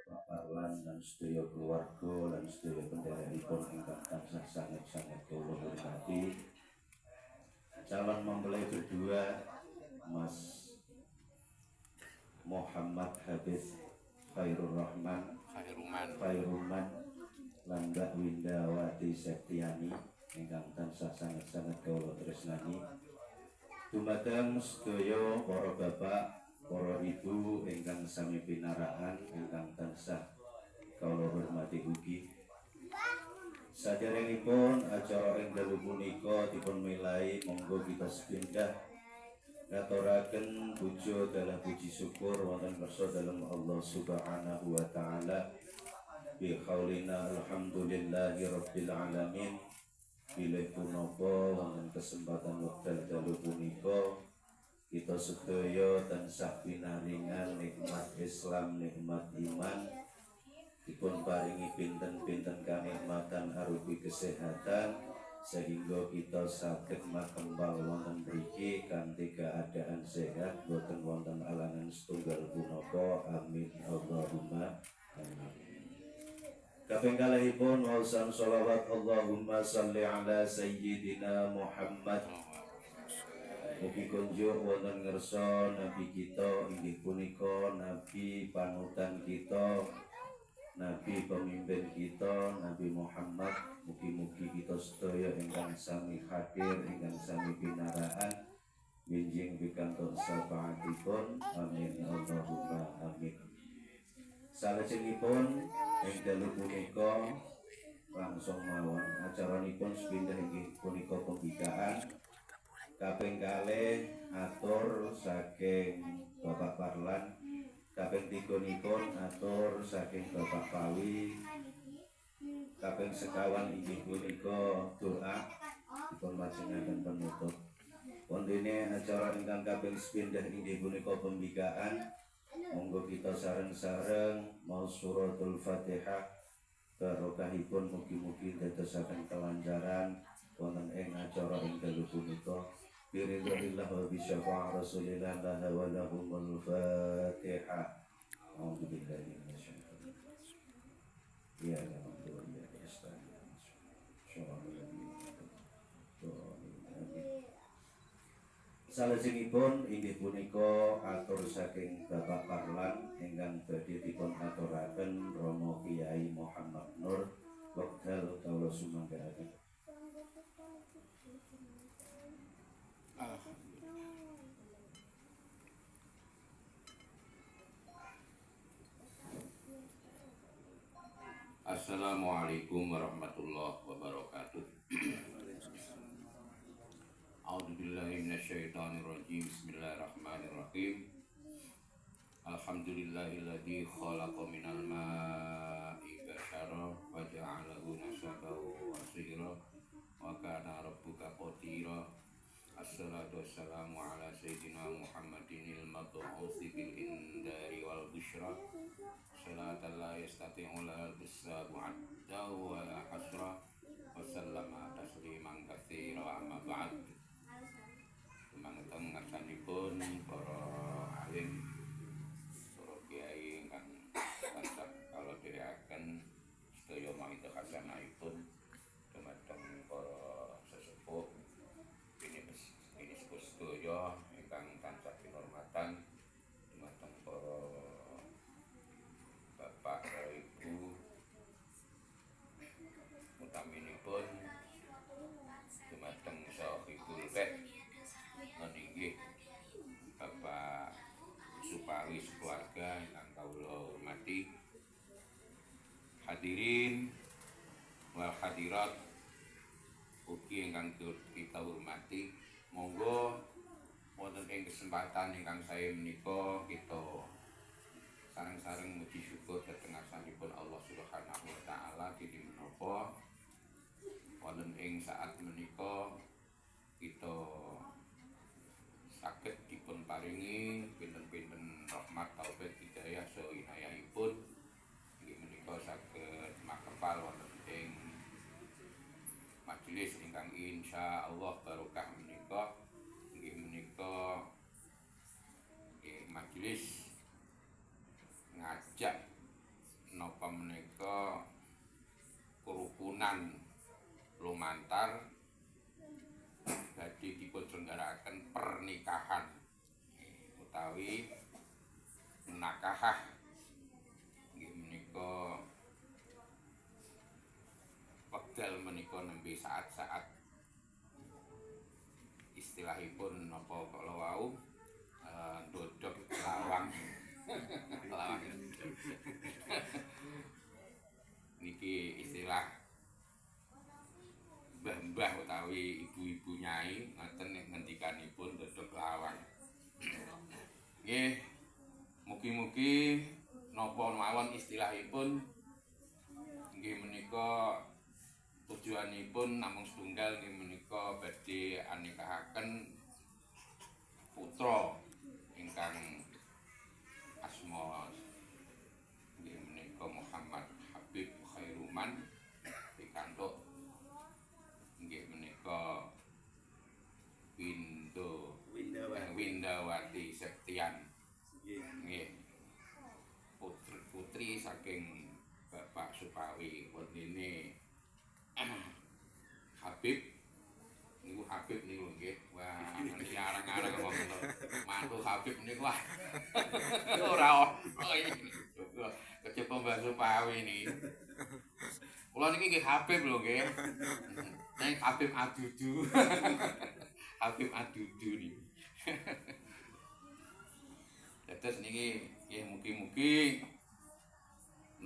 Bapak lan dan sedaya keluarga lan sedaya pendherekipun ingkang tansah sanget-sanget kula hormati. Calon mempelai berdua Mas Muhammad Habib Khairur Rahman Khairuman lan Mbak Windawati Septiani ingkang tansah sanget-sanget kula tresnani. Dumateng sedaya para bapak, para ibu ingkang sami pinaraan ingkang tansah kula hormati ugi. Saderengipun acara ing dalu punika dipun milai monggo kita sepindah ngaturaken puja dalam puji syukur wonten kersa dalem Allah Subhanahu wa taala. Bi haulina alhamdulillahi rabbil alamin. Bilih punapa wonten kesempatan wekdal dalu punika kita sedaya tansah pinaringan nikmat Islam, nikmat iman, dipun paringi pinten-pinten kanikmatan arupi kesehatan sehingga kita saged makembal wonten mriki kanthi keadaan sehat boten wonten alangan setunggal punapa. Amin Allahumma amin. Kaping kalihipun waosan sholawat Allahumma sholli ala sayyidina Muhammad. Mugi kunjuk wonten ngersa nabi kita inggih punika nabi panutan kita, nabi pemimpin kita, Nabi Muhammad. Mugi-mugi kita sedaya ingkang sami hadir, ingkang sami pinaraan minjing pikantuk syafaatipun. Amin Allahumma amin. Salajengipun ing dalu punika langsung mawon acaranipun sepindah inggih punika pembikaan. Kaping kalih atur saking Bapak Parlan, kaping tigunipun atur saking Bapak Pawi, kaping sekawan inggih punika doa dipun lajengaken penutup. Wondene acara ingkang kaping sepindah inggih punika pembikaan. Monggo kita sareng-sareng maos suratul Fatihah barokahipun mugi-mugi dadosaken kelancaran wonten ing acara ing dalu punika. Biridhillah wa bi syafa'a Rasulillah la wa lahumul Fatihah. A'udzu billahi minasyaitonir rajim. Ya alhamdulillah salajengipun inggih punika atur saking Bapak Parlan ingkang badhe dipun aturaken Romo Kiai Muhammad Nur wekdal kawula sumanggahaken. Assalamualaikum warahmatullahi wabarakatuh. A'udzubillahi minasyaitonirrajim. Bismillahirrahmanirrahim. Alhamdulillahilladzi khalaqa minal ma'i basyara wa ja'alahu nasabahu wa sihra wa kana rabbuka qadira. Assalatu wassalamu ala sayyidina Muhammadinil mab'uutsi bil indari wal busyra. Salatan la yastati'u lahal bisabu adda wa la hasra. Wa sallama tasliman katsira amma ba'd. Dumateng ngarsanipun para alim, para kiai ingkang tansah kula dherekaken sedaya maida hasanahipun, dumateng para sesepuh ini sepuh sedaya ingkang tansah kinurmatan, dumateng para bapak para ibu, utaminipun dumateng sahibul bait meninggih Bapak Supawi sekeluarga ingkang kawula hormati, hadirin wal hadirat ugi ingkang kita hormati. Monggo wonten ing kesempatan ingkang saya menika kita sareng-sareng muji syukur dhateng ngarsanipun Allah Subhanahu wa taala dene menapa wonten ing saat menika kita saged dipun paringi pinten-pinten rahmat taufik hidayah saha inayahipun inggih menika saged makepal wonten ing majelis ingkang insyaallah barokah menika. Inggih menika majelis ngajak Wakahah inggih menika wekdal menika nembe saat-saat istilahipun napa kala wau ndodhok lawang lawang niki istilah mbah-mbah utawi ibu-ibu nyai ngoten ngendikanipun ndodhok lawang nggih mugi-mugi napa mawon istilahipun inggih menika tujuanipun namung setunggal inggih menika badhe anikahaken putra ingkang asma inggih menika Muhammad Habib Khairuman pikantuk inggih menika Windawati Septian nggih putri saking Bapak Supawi wondene Habib niku Habib niku nggih wah niki arang-arang wonten mantu Habib niku wah ora ono kecepa Mbak Supawi niki kula niki nggih Habib lho nggih nang Habib Adudu Habib Adudu niki dados niki nggih mugi-mugi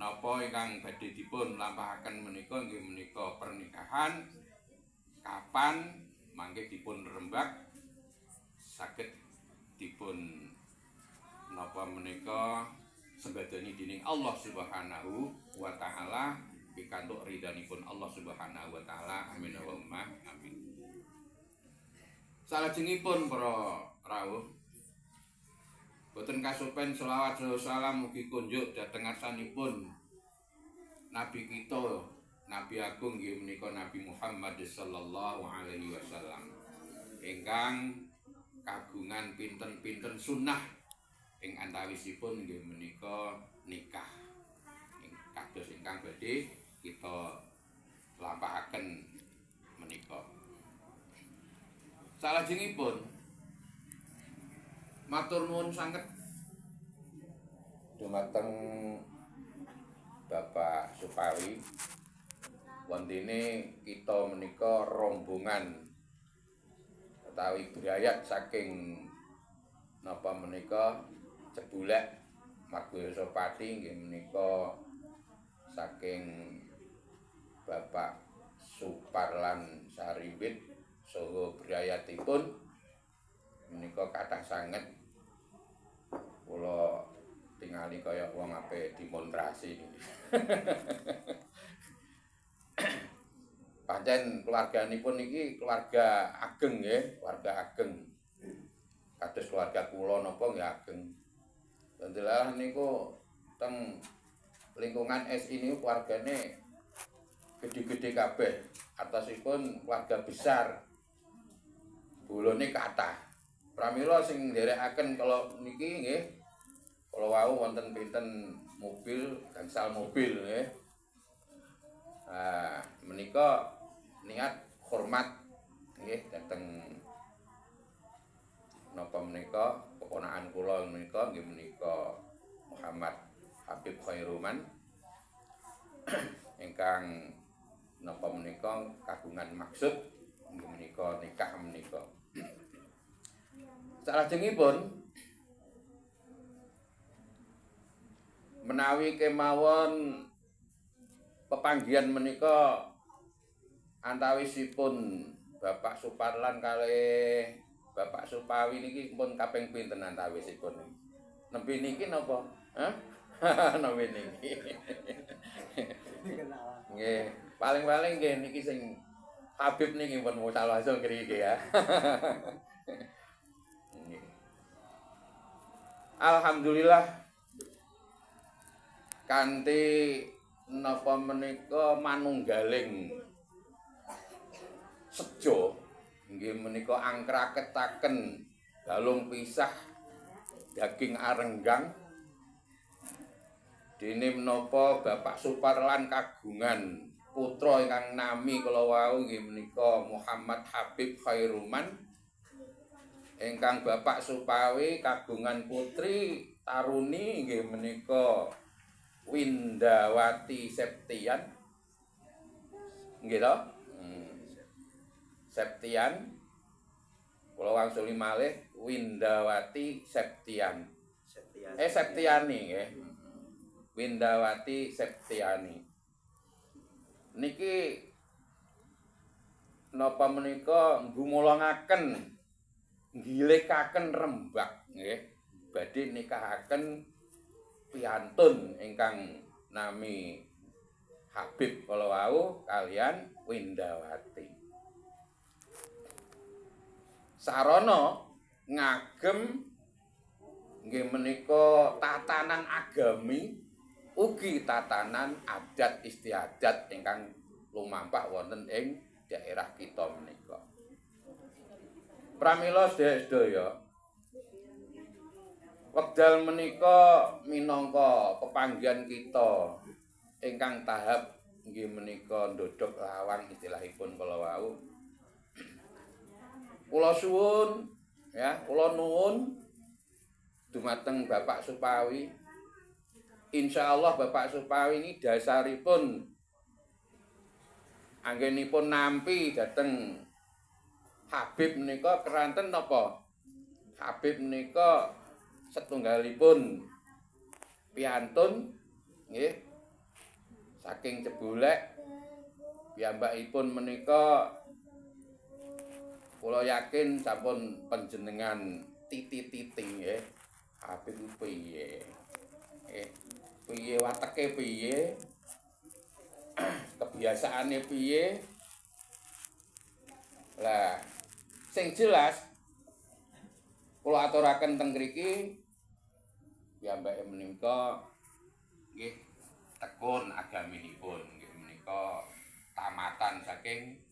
napa ingkang badhe dipun lampahaken menika inggih menika pernikahan kapan mangke dipun rembag saged dipun napa menika sembadani dening Allah Subhanahu wa taala pikantuk ridhanipun Allah Subhanahu wa taala amin Allahumma amin. Salajengipun para rawuh boten kasupen selawat salam mugi kunjuk dhateng ngarsanipun Nabi kita Nabi Agung nggih menika Nabi Muhammad sallallahu alaihi wasallam ingkang kagungan pinten-pinten sunnah ing antawisipun nggih menika nikah kados ingkang badhe kita lampahaken menika. Salajengipun matur nuwun sanget dumateng Bapak Supawi wondene kita menika rombongan utawi brayat saking napa menika Cebulek Margoyoso Pati nggih menika saking Bapak Suparlan Sarimbit saha brayatipun menika kathah sanget kula tingali kaya wong ape demonstrasi niki. Pancen keluarganipun niki keluarga ageng nggih, keluarga ageng. Kados keluarga kula napa nggih ageng. Alhamdulillah niku teng lingkungan SI niku keluargane gede-gede kabeh. Atasipun keluarga besar. Bolone kathah. Pramila sing nderekaken kalau niki nggih kala wau wonten pinten mobil, gangsal mobil nggih. Menika niat hormat nggih dhateng napa menika keponakan kula menika nggih menika Muhammad Habib Khairuman ingkang napa menika kagungan maksud nggih menika nikah menika. Salajengipun menawi kemawon pepanggihan menika antawisipun Bapak Suparlan kalih Bapak Supawi niki pun kaping pinten antawisipun? Nembe niki napa? Hah? Nembe niki. Nggih, paling-paling nggih niki sing Habib niki pun salah langsung ngriki ya. Alhamdulillah kanthi napa menika manunggaling sejo nggih menika angkraketaken galung pisah daging arenggang dene menapa Bapak Suparlan kagungan putra ingkang nami kala wau nggih menika Muhammad Habib Khairuman ingkang Bapak Supawi kagungan putri taruni nggih menika Windawati Septian. Nggih to? Septian. Kula wangsuli malih Windawati Septian. Septiani nggih. Windawati Septiani. Niki napa menika gumulungaken nggilikaken Rembag nggih badhe nikahaken piantun ingkang nami Habib kala wau kalian Windawati. Sarana ngagem nggih menika tatanan agami ugi tatanan adat istiadat ingkang lumampah wonten ing daerah kita menika. Pramila sedaya wekdal menika minangka pepanggihan kita ingkang tahap nggih menika ndodhok lawang istilahipun kala wau. Kula suwun ya, kula nuwun dumateng Bapak Supawi. Insyaallah Bapak Supawi ini dasaripun anggenipun nampi dhateng Habib menika keranten napa? Habib menika setunggalipun piantun nggih saking Cebulek. Piyambakipun menika kula yakin sampun panjenengan titi-titi nggih. Habib piye? Piye wateke piye? Kebiasaane piye? Lah sing jelas kula aturaken teng mriki piyambake menika nggih tekun agaminipun nggih menika tamatan saking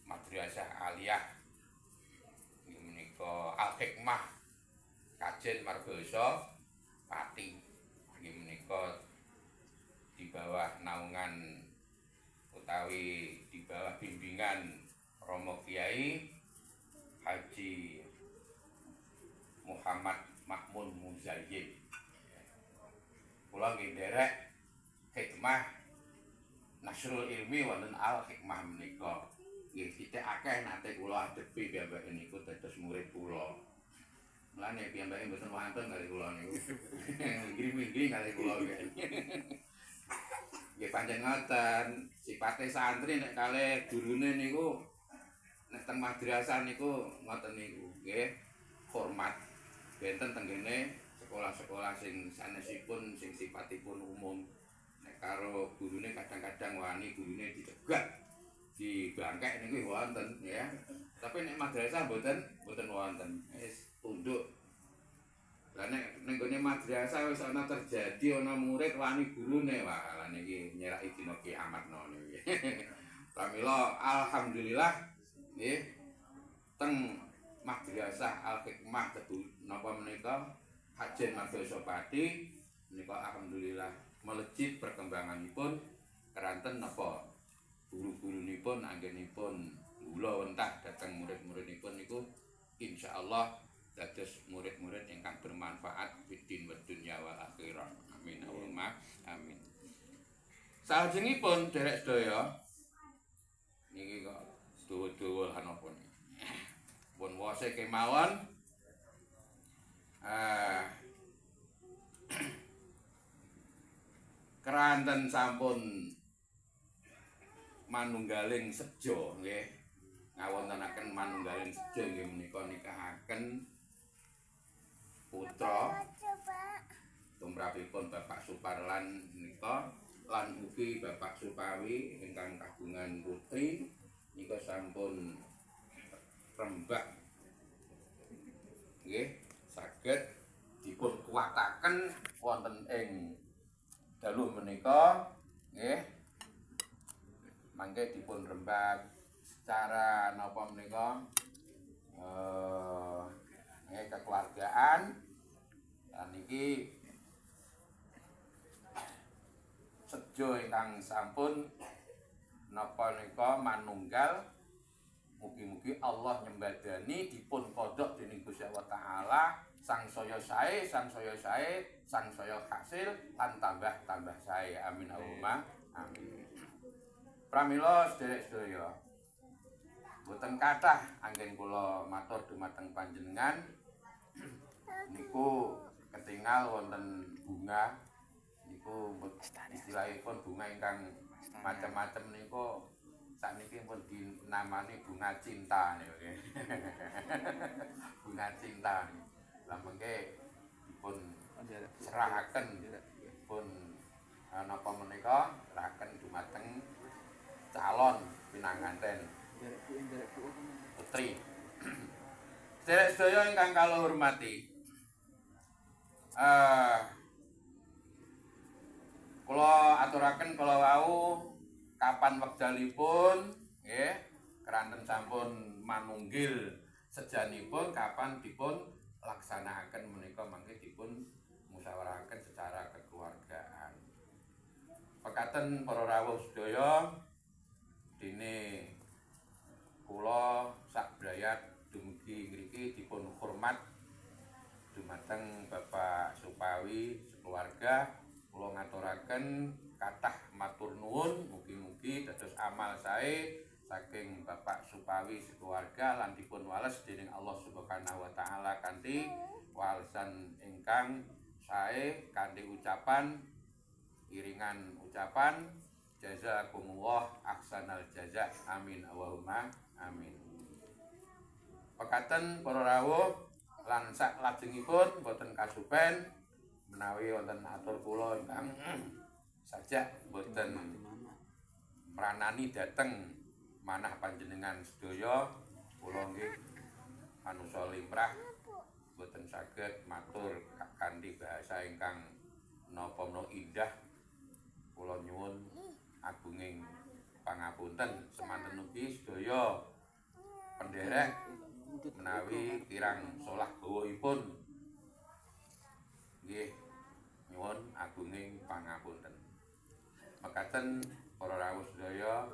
Madrasah Aliyah nggih menika Al Hikmah Kajen Margoso Pati nggih menika di bawah naungan utawi di bawah bimbingan Romo Kiai Haji Muhammad Makmun Muzayyin. Kula nggih nderek hikmah Nasrul Ilmi wonten Al Hikmah menika. Nggih sithik akeh nate kula adepi piyambake niku dados murid kula. Mulane piyambake mboten wonten kali kula niku. Nggih-nggih kali kula nggih. Nggih pancen ngoten, sipate santri nek kalih gurune niku nek teng madrasah niku ngoten niku nggih hormat benten tenggene sekolah-sekolah sing sanesipun sing sifatipun umum. Nek karo gurune kadang-kadang wani gurune dicegat dibangkek niku wonten ya. Tapi nek madrasah mboten wonten. Wis tunduk. Lah nek ning gone madrasah wis ana terjadi ana murid wani gurune wah lan niki nyeraki dina kiamat no niki. Pramila alhamdulillah nggih teng Madrasah Al Hikmah napa menika Hajen Margoso Pati menika alhamdulillah melejit perkembanganipun keranten napa guru-gurunipun anggenipun kula wentah dhateng murid-muridipun niku insyaallah dados murid-murid ingkang bermanfaat fid wa dunya wal akhirah. Amin Allahumma amin. Salajengipun derek sedaya niki kok dawa-dawa lan napa niki. Pun wase kemawon keranten sampun manunggaling sejo nggih ngawontenaken manunggaling sejo nggih menika nikahaken putra tumrapipun Bapak Suparlan menika lan ugi Bapak Supawi ingkang kagungan putri nika sampun Rembag nggih saged dipun kuwataken wonten ing dalu menika nggih mangke dipun Rembag secara napa menika kekeluargaan lan niki sejo ingkang sampun napa nika manunggal Mugi-mugi Allah nyembadani dipun kodhok dening Gusti Allah Taala sangsaya sae, sangsaya hasil lan tambah sae. Amin Allahumma amin. Pramila sedherek-sedherek boten kathah anggen kula matur dumateng panjenengan niku ketingal wonten bunga niku istilahipun bunga ingkang macam-macam niku sakniki pun dinamani bunga cinta niku. Bunga cinta. Lah mengke dipun serahaken pun napa menika serahaken dumateng calon pinanganten putri. Sedherek sedaya ingkang kula hormati. Kula aturaken kala wau kapan wekdalipun nggih keranten sampun manunggil sejanipun kapan dipun laksanakaken menika mangke dipun musyawarahaken secara kekeluargaan. Pekaten para rawuh sedaya dene kula sakbrayat dumugi ngriki dipun hormat dumateng Bapak Supawi sekeluarga kula ngaturaken kathah matur nuwun mugi-mugi dados amal sae saking Bapak Supawi sekeluarga lan dipun wales dening Allah Subhanahu wa taala kanthi walesan ingkang sae kanthi ucapan iringan ucapan jazakumullah ahsanal jaza. Amin Allahumma amin. Pekaten para rawuh lan sak lajengipun boten kasupen menawi wonten atur kula ingkang sajak boten mranani dhateng manah panjenengan sedaya kula nggih manusa limrah boten saged matur kanthi bahasa ingkang napa-napa indah kula nyuwun agunging pangapunten semanten ugi sedaya penderek menawi kirang solah gawahipun nggih nyuwun agunging pangapunten. Mekaten para rawuh sedaya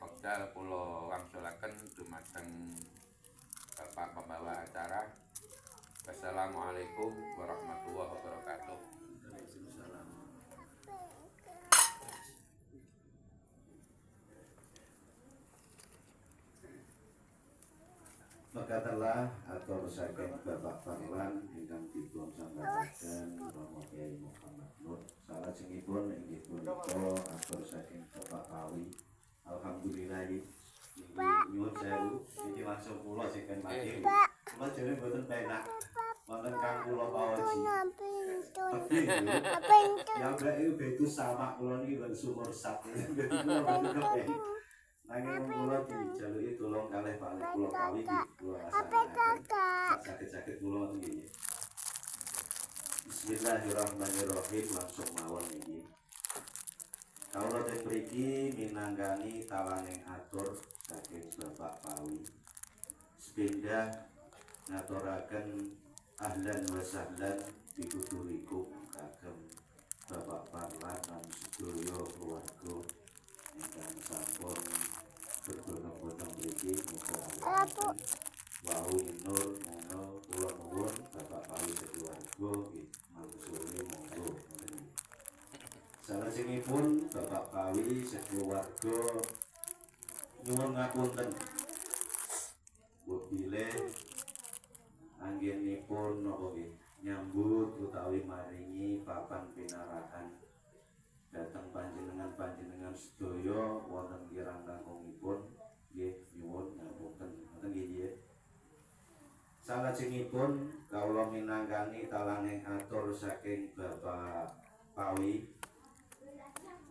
wekdal kula wangsulaken dumateng Bapak pembawa acara. Wassalamualaikum warahmatullahi wabarakatuh. Waalaikumsalam. Mekatenlah atur saking Bapak Parlan ingkang dipun sambataken Romo Kyai Muhammad Nur. Salajengipun inggih punika atur saking Bapak Pawi. Alhamdulillah nyuwun sewu iki langsung kula sing kan mati. Kula jare mboten penak. Wonten kang kula pawaji. Yang bae betu sama kula niki ben sumur sat. Nanging kula dijaluki tulung kalih Pak kula Pawi kula asanaken. Sakit-sakit kula nggih. Bismillahirrahmanirrahim langsung mawon niki. Kawula teng mriki minanggani talaning atur saking Bapak Pawi. Sepindah ngaturaken ahlan wa sahlan bikudurikum kagem Bapak Parlan lan sedaya keluarga ingkang sampun berbondong-bondong mriki muga Allah wau nur mono kula nuwun Bapak Pawi sekeluarga mangsuli monggo. Salajengipun Bapak Pawi sekeluarga nyuwun ngapunten bile anggenipun napa nggih nyambut utawi maringi papan pinarakan dhateng panjenengan sedaya wonten kirang langkungipun nggih nyuwun ngapunten ngoten nggih nggih. Salajengipun kawula minangkani talaning atur saking Bapak Pawi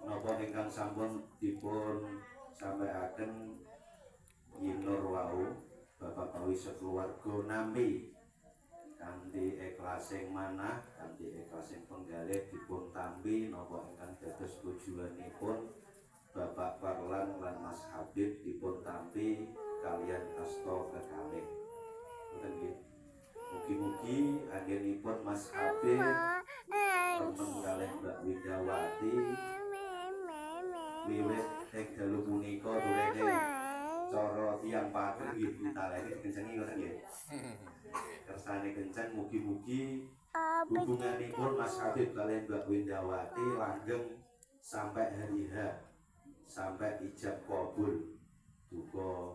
napa ingkang sampun dipun sampaiaken yinur wau Bapak Pawi sekeluarga nampi kanthi ikhlasing manah kanthi ikhlasing penggalih dipun tampi napa ingkang dados tujuanipun Bapak Parlan lan Mas Habib dipun tampi kalian asta kekalih. Ngoten nggih. Mugi-mugi anggenipun Mas Habib remen kalih Mbak Widawati wiwit ing dalu punika durene cara tiyang pager nggih talene dikencengi ngoten nggih. Kersane kenceng mugi-mugi hubunganipun Mas Habib kalian Mbak Windawati langgeng sampai hari H, sampai ijab kabul. Duka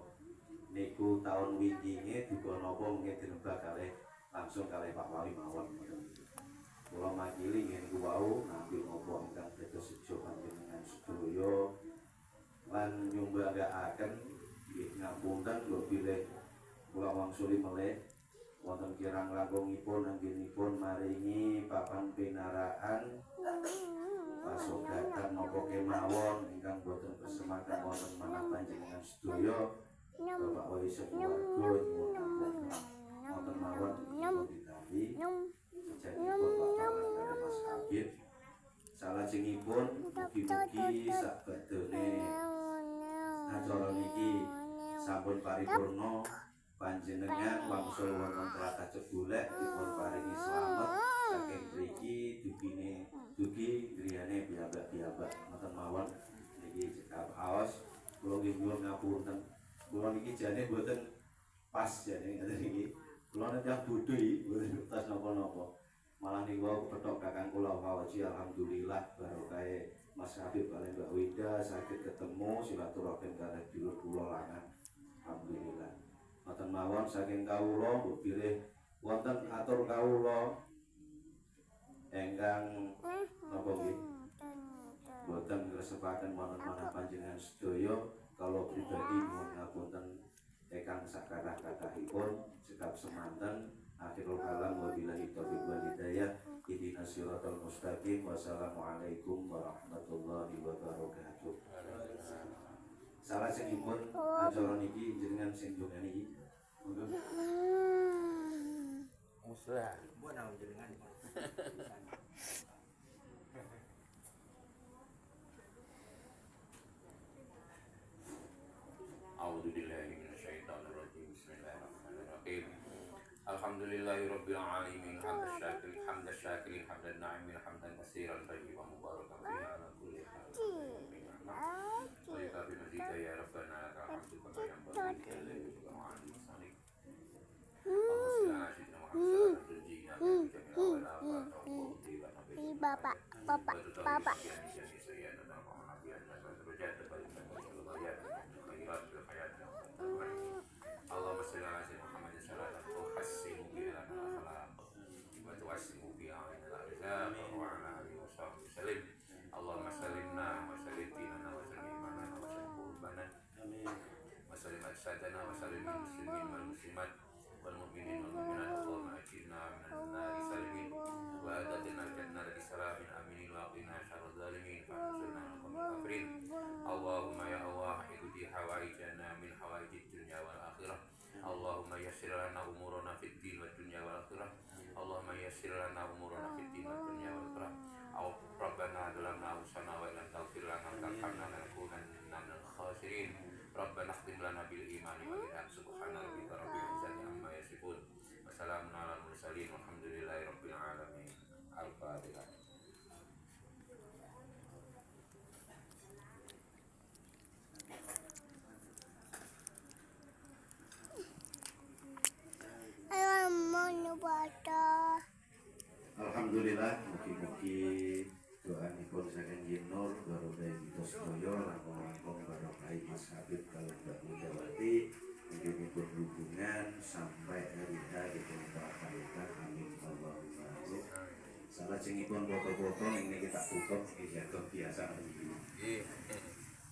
niku tahun winginge duka napa mungkin dirembak kalih langsung kalih Pak Wali mawon. Kula makili nggih niku wau nampi napa ingkang dados sejo panjenengan sedaya lan nyumbangaaken nggih ngapunten kula bilih kula wangsuli melih wonten kirang langkungipun anggenipun maringi papan pinaraan pasogatan napa kemawon ingkang boten bersemakan wonten manah panjenengan sedaya Bapak Wali Sekeluarga nyuwun wonten mawon ditampi sejenipun Bapak Langkara Mas Habib salajengipun mugi-mugi sakbadane acara niki sampun paripurna panjenengan wangsul wonten tlatah Cebulek dipun paringi slamet saking mriki dugi griyane piyambak-piyambak ngoten mawon niki cekap aos kula nggih nyuwun ngapunten kula niki jane mboten pas jane ngoten niki kula nek bodho iki mboten pas napa-napa malah niku wau kethok kakang kula waji alhamdulillah barokahe Mas Habib kaliyan Mbak Wida saged ketemu silaturahim kalih dulur kula lanang alhamdulillah. Ngoten mawon saking kawula mbok bilih wonten atur kawula ingkang napa nggih boten ngresepaken wonten manah panjenengan sedaya kalau pribadi nyuwun ngapunten ingkang sakathah-kathahipun cekap semanten akhirul kalam wabillahi taufiq wal hidayah ihdinas siratal mustaqim wassalamualaikum warahmatullahi wabarakatuh. Salajengipun acara niki jenengan sing ndongani iki. Monggo. Muslah. Mbok nang jenengan. A'udzu billahi minasyaitonir rajim. Bismillahirrahmanirrahim. Alhamdulillahirabbil alamin hamdan syakirin hamdan na'imin hamdan katsiran thayyiban mubarakan fihi ala kulli hal. Wa bika ya rabbana lakal hamdu kama yanbaghi li jalali wajhika. Bapak. Allahumma shalli ala sayyidina Muhammadin salatan tuhassinu biha al-akhlaq wa tuwassimu biha al-azab wa ala alihi wa sahbihi sallim. Allahumma sallimna wa sallim dinana wa sallim imanana wa sallim qurbana wa sallim ajsadana wa sallim muslimin wal muslimat wal mu'minin wal mu'minat. Allahumma ajirna minan nari salimin wa adadna al-jannata bisalamin aminin wa qina syarra zalimin fa ansurna al-qawmil kafirin. Allahumma ya Allah ikudi hawaijana min hawaijid dunya wal akhirah. Allahumma yassir lana umurana fid din wad dunya wal akhirah. Allahumma yassir lana umurana fid din wad dunya wal akhirah. Rabbana zalamna anfusana wa illam taghfir lana wa tarhamna lanakunanna minal khasirin. Rabbana khtim lana bil imani wal ihsan subhana rabbika rabbil izzati amma yasifun wa salamun alal mursalin walhamdulillahi rabbil alamin. Al-Fatihah. Alhamdulillah mugi-mugi doanipun saking Yinur barokah kita sedaya langkung-langkung barokah Mas Habib kaliyan Mbak Windawati mungkinipun hubungan sampai hari H dipun barokah amin Allahumma amin. Salajengipun foto-foto ini kita tutup jatuh biasa iki.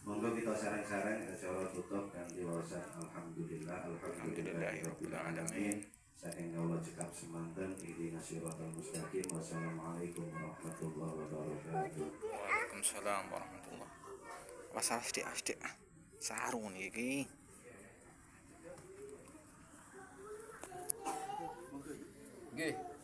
Monggo kita sareng-sareng acara tutup kanthi wawasan alhamdulillahirabbil alamin. Saking kawula cekap semanten ihdinas siratal mustaqim. Wassalamualaikum warahmatullahi wabarakatuh. Waalaikumsalam warahmatullahi. Masalah sithik-sithik sarung iki. Nggih.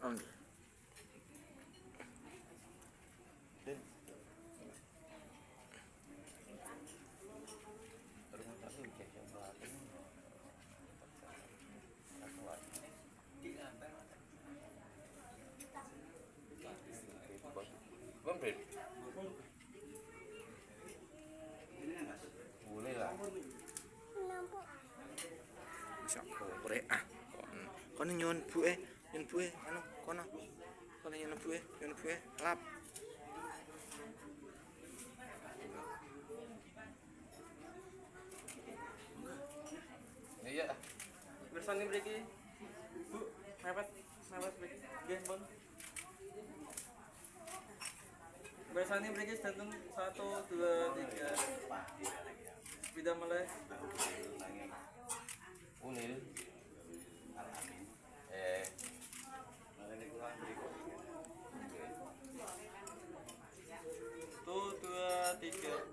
Alhamdulillah. Bang, boleh lah. Bisa korek ah. Kono nyuwun bu anu kono. Kono nyuwun bu lap. Iya. Bersani mriki. Bu, mepet mriki. Nggih, Mun. Bersani mriki sedanten 1 2 3. Sepeda mulai. Ulil. Tuh 2 3.